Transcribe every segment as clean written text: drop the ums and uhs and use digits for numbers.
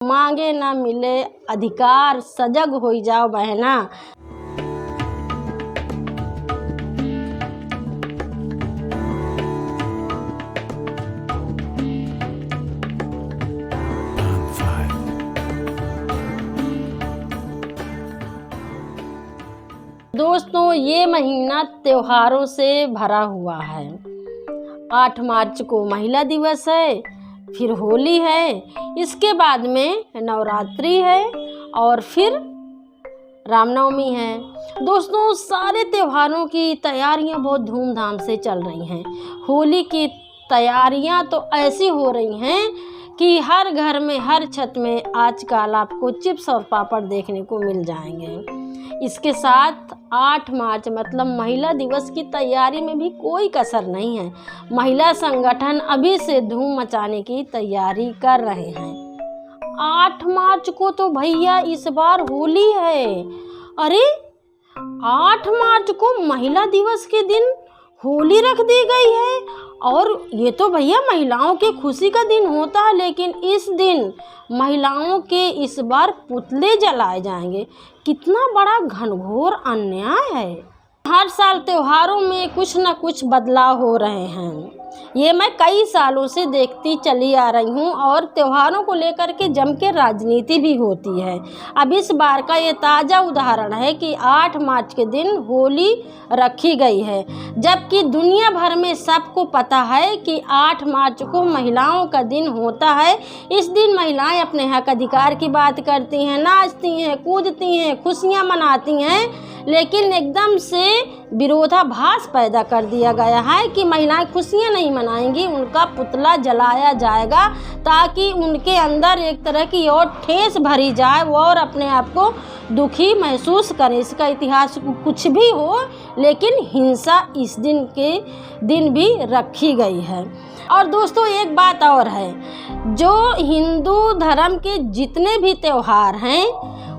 मांगे ना मिले अधिकार, सजग हो जाओ बहना। दोस्तों, ये महीना त्योहारों से भरा हुआ है। 8 मार्च को महिला दिवस है, फिर होली है, इसके बाद में नवरात्रि है और फिर रामनवमी है। दोस्तों, सारे त्योहारों की तैयारियां बहुत धूमधाम से चल रही हैं। होली की तैयारियां तो ऐसी हो रही हैं कि हर घर में, हर छत में आजकल आपको चिप्स और पापड़ देखने को मिल जाएंगे। इसके साथ 8 मार्च मतलब महिला दिवस की तैयारी में भी कोई कसर नहीं है। महिला संगठन अभी से धूम मचाने की तैयारी कर रहे हैं। 8 मार्च को तो भैया इस बार होली है। अरे 8 मार्च को महिला दिवस के दिन होली रख दी गई है। और ये तो भैया महिलाओं की खुशी का दिन होता है, लेकिन इस दिन महिलाओं के इस बार पुतले जलाए जाएंगे। कितना बड़ा घनघोर अन्याय है। हर साल त्योहारों में कुछ न कुछ बदलाव हो रहे हैं। ये मैं कई सालों से देखती चली आ रही हूँ और त्योहारों को लेकर के जम के राजनीति भी होती है। अब इस बार का ये ताज़ा उदाहरण है कि 8 मार्च के दिन होली रखी गई है, जबकि दुनिया भर में सबको पता है कि 8 मार्च को महिलाओं का दिन होता है। इस दिन महिलाएं अपने हक अधिकार की बात करती हैं, नाचती हैं, कूदती हैं, खुशियाँ मनाती हैं, लेकिन एकदम से विरोधाभास पैदा कर दिया गया है कि महिलाएं खुशियां नहीं मनाएंगी, उनका पुतला जलाया जाएगा ताकि उनके अंदर एक तरह की और ठेस भरी जाए, वो और अपने आप को दुखी महसूस करें। इसका इतिहास कुछ भी हो, लेकिन हिंसा इस दिन भी रखी गई है। और दोस्तों, एक बात और है, जो हिंदू धर्म के जितने भी त्योहार हैं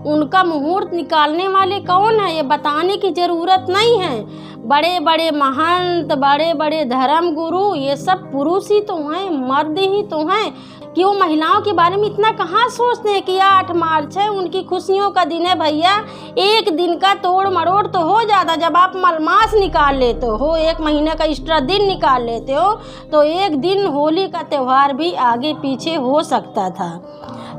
उनका मुहूर्त निकालने वाले कौन है, ये बताने की ज़रूरत नहीं है। बड़े बड़े महंत, बड़े बड़े धर्म गुरु, ये सब पुरुष ही तो हैं, मर्द ही तो हैं कि वो महिलाओं के बारे में इतना कहाँ सोचते हैं कि 8 मार्च है, उनकी खुशियों का दिन है। भैया, एक दिन का तोड़ मरोड़ तो हो जाता। जब आप मलमास निकाल लेते हो, 1 महीने का एक्स्ट्रा दिन निकाल लेते हो, तो एक दिन होली का त्यौहार भी आगे पीछे हो सकता था।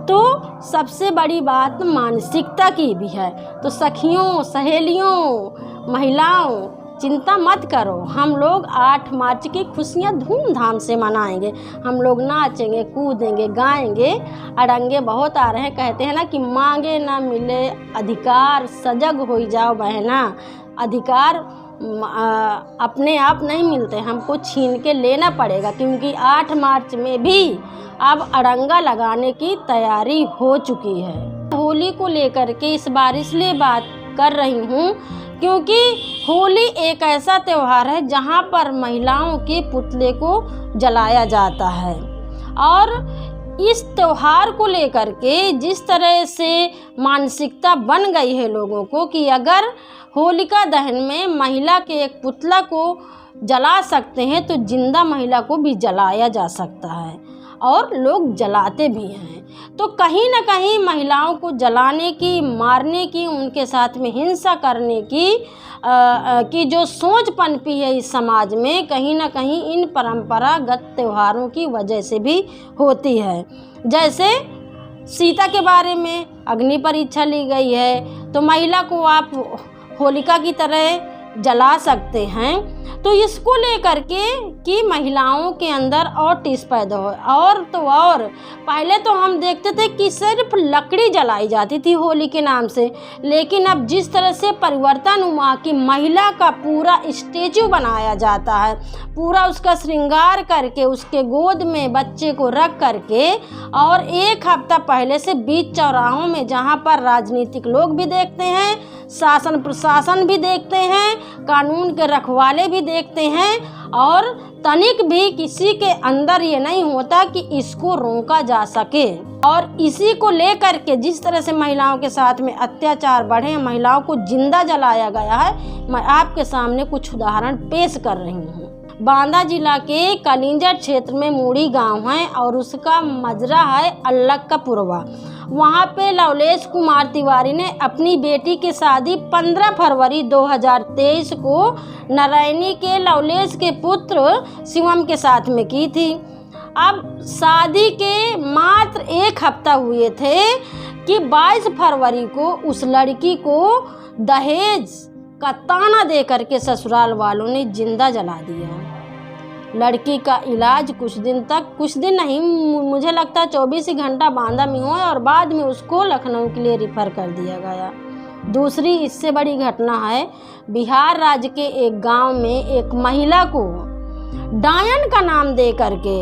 तो सबसे बड़ी बात मानसिकता की भी है। तो सखियों, सहेलियों, महिलाओं, चिंता मत करो, हम लोग 8 मार्च की खुशियाँ धूमधाम से मनाएंगे। हम लोग नाचेंगे, कूदेंगे, गाएंगे। अड़ंगे बहुत आ रहे हैं, कहते हैं ना कि मांगे ना मिले अधिकार, सजग हो जाओ बहना। अधिकार अपने आप नहीं मिलते, हमको छीन के लेना पड़ेगा, क्योंकि 8 मार्च में भी अब अड़ंगा लगाने की तैयारी हो चुकी है। होली को लेकर के इस बार इसलिए बात कर रही हूँ क्योंकि होली एक ऐसा त्यौहार है जहाँ पर महिलाओं के पुतले को जलाया जाता है। और इस त्यौहार को लेकर के जिस तरह से मानसिकता बन गई है लोगों को कि अगर होलिका दहन में महिला के एक पुतला को जला सकते हैं तो जिंदा महिला को भी जलाया जा सकता है, और लोग जलाते भी हैं। तो कहीं ना कहीं महिलाओं को जलाने की, मारने की, उनके साथ में हिंसा करने की जो सोच पनपी है इस समाज में, कहीं ना कहीं इन परंपरागत त्योहारों की वजह से भी होती है। जैसे सीता के बारे में अग्नि परीक्षा ली गई है, तो महिला को आप होलिका की तरह जला सकते हैं। तो इसको लेकर के कि महिलाओं के अंदर और टिस पैदा हो। और तो और पहले तो हम देखते थे कि सिर्फ लकड़ी जलाई जाती थी होली के नाम से, लेकिन अब जिस तरह से परिवर्तन हुआ कि महिला का पूरा स्टेचू बनाया जाता है, पूरा उसका श्रृंगार करके उसके गोद में बच्चे को रख करके, और 1 हफ्ता पहले से बीच चौराहों में जहाँ पर राजनीतिक लोग भी देखते हैं, शासन प्रशासन भी देखते हैं, कानून के रखवाले भी देखते हैं, और तनिक भी किसी के अंदर ये नहीं होता कि इसको रोका जा सके। और इसी को लेकर के जिस तरह से महिलाओं के साथ में अत्याचार बढ़े, महिलाओं को जिंदा जलाया गया है, मैं आपके सामने कुछ उदाहरण पेश कर रही हूँ। बांदा जिला के कलिंजर क्षेत्र में मूड़ी गांव है और उसका मजरा है अल्लक्कापुरवा। वहां पे लवलेश कुमार तिवारी ने अपनी बेटी की शादी 15 फरवरी 2023 को नारायणी के लवलेश के पुत्र शिवम के साथ में की थी। अब शादी के मात्र एक हफ्ता हुए थे कि 22 फरवरी को उस लड़की को दहेज का ताना दे करके ससुराल वालों ने जिंदा जला दिया। लड़की का इलाज कुछ दिन नहीं, मुझे लगता है 24 ही घंटा बांदा में हुआ और बाद में उसको लखनऊ के लिए रिफ़र कर दिया गया। दूसरी इससे बड़ी घटना है, बिहार राज्य के एक गांव में एक महिला को डायन का नाम दे करके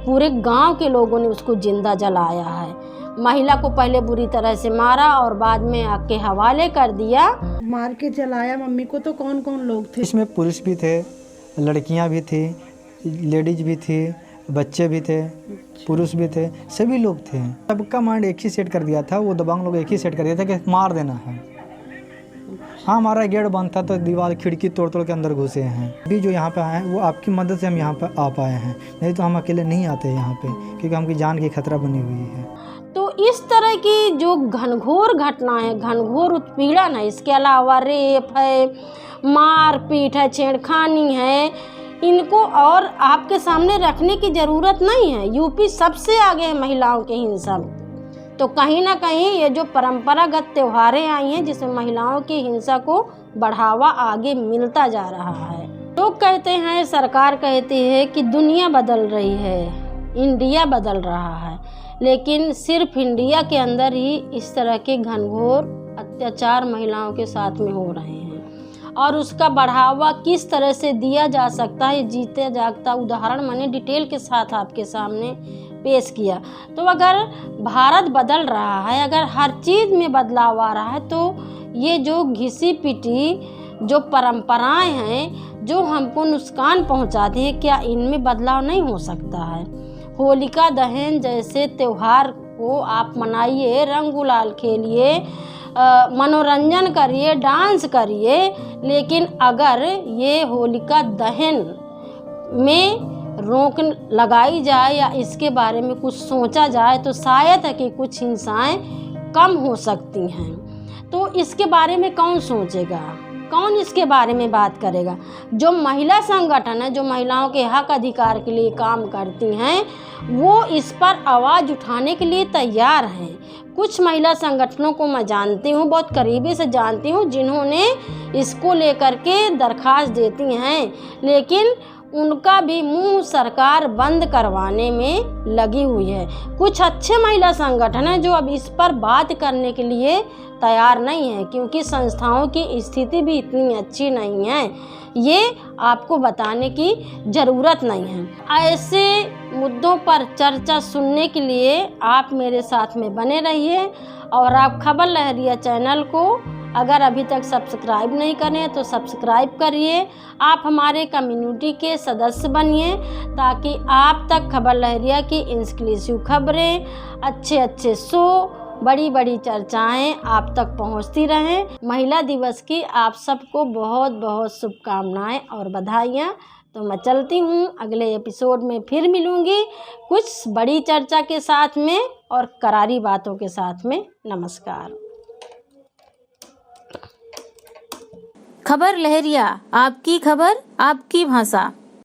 पूरे गांव के लोगों ने उसको जिंदा जलाया है। महिला को पहले बुरी तरह से मारा और बाद में आग के हवाले कर दिया। मार के जलाया मम्मी को। तो कौन कौन लोग थे इसमें? पुरुष भी थे, लड़कियां भी थी, लेडीज भी थी, बच्चे भी थे, पुरुष भी थे, सभी लोग थे। सबका माइंड एक ही सेट कर दिया था, वो दबंग लोग एक ही सेट कर दिया था कि मार देना है। हाँ, हमारा गेट बंद था तो दीवार खिड़की तोड़ के अंदर घुसे हैं। अभी जो यहाँ पे आए हैं वो आपकी मदद से हम यहाँ पे आ पाए हैं, नहीं तो हम अकेले नहीं आते यहाँ पे, क्योंकि हमकी जान की खतरा बनी हुई है। तो इस तरह की जो घनघोर घटना है, घनघोर उत्पीड़न है, इसके अलावा रेप है, मारपीट है, छेड़खानी है, इनको और आपके सामने रखने की ज़रूरत नहीं है। यूपी सबसे आगे है महिलाओं के हिंसा में। तो कहीं ना कहीं ये जो परंपरागत त्योहारें आई हैं जिसमें महिलाओं की हिंसा को बढ़ावा आगे मिलता जा रहा है। लोग कहते हैं, सरकार कहती है कि दुनिया बदल रही है, इंडिया बदल रहा है, लेकिन सिर्फ इंडिया के अंदर ही इस तरह के घनघोर अत्याचार महिलाओं के साथ में हो रहे हैं और उसका बढ़ावा किस तरह से दिया जा सकता है, जीते जागता उदाहरण मैंने डिटेल के साथ आपके सामने पेश किया। तो अगर भारत बदल रहा है, अगर हर चीज़ में बदलाव आ रहा है, तो ये जो घिसी पिटी जो परंपराएं हैं जो हमको नुकसान पहुंचाती हैं, क्या इनमें बदलाव नहीं हो सकता है? होलिका दहन जैसे त्यौहार को आप मनाइए, रंग गुलाल खेलिए, मनोरंजन करिए, डांस करिए, लेकिन अगर ये होलिका दहन में रोक लगाई जाए या इसके बारे में कुछ सोचा जाए तो शायद है कि कुछ हिंसाएं कम हो सकती हैं। तो इसके बारे में कौन सोचेगा, कौन इसके बारे में बात करेगा? जो महिला संगठन है, जो महिलाओं के हक अधिकार के लिए काम करती हैं, वो इस पर आवाज़ उठाने के लिए तैयार हैं। कुछ महिला संगठनों को मैं जानती हूँ, बहुत करीबी से जानती हूँ, जिन्होंने इसको लेकर के दरख्वास्त देती हैं, लेकिन उनका भी मुंह सरकार बंद करवाने में लगी हुई है। कुछ अच्छे महिला संगठन हैं जो अब इस पर बात करने के लिए तैयार नहीं है, क्योंकि संस्थाओं की स्थिति भी इतनी अच्छी नहीं है। ये आपको बताने की ज़रूरत नहीं है। ऐसे मुद्दों पर चर्चा सुनने के लिए आप मेरे साथ में बने रहिए और आप खबर लहरिया चैनल को अगर अभी तक सब्सक्राइब नहीं करें तो सब्सक्राइब करिए। आप हमारे कम्युनिटी के सदस्य बनिए ताकि आप तक खबर लहरिया की एक्सक्लूसिव खबरें, अच्छे शो, बड़ी बड़ी चर्चाएं आप तक पहुंचती रहें। महिला दिवस की आप सबको बहुत बहुत शुभकामनाएं और बधाइयाँ। तो मैं चलती हूँ, अगले एपिसोड में फिर मिलूँगी कुछ बड़ी चर्चा के साथ में और करारी बातों के साथ में। नमस्कार। खबर लहरिया, आपकी खबर आपकी भाषा।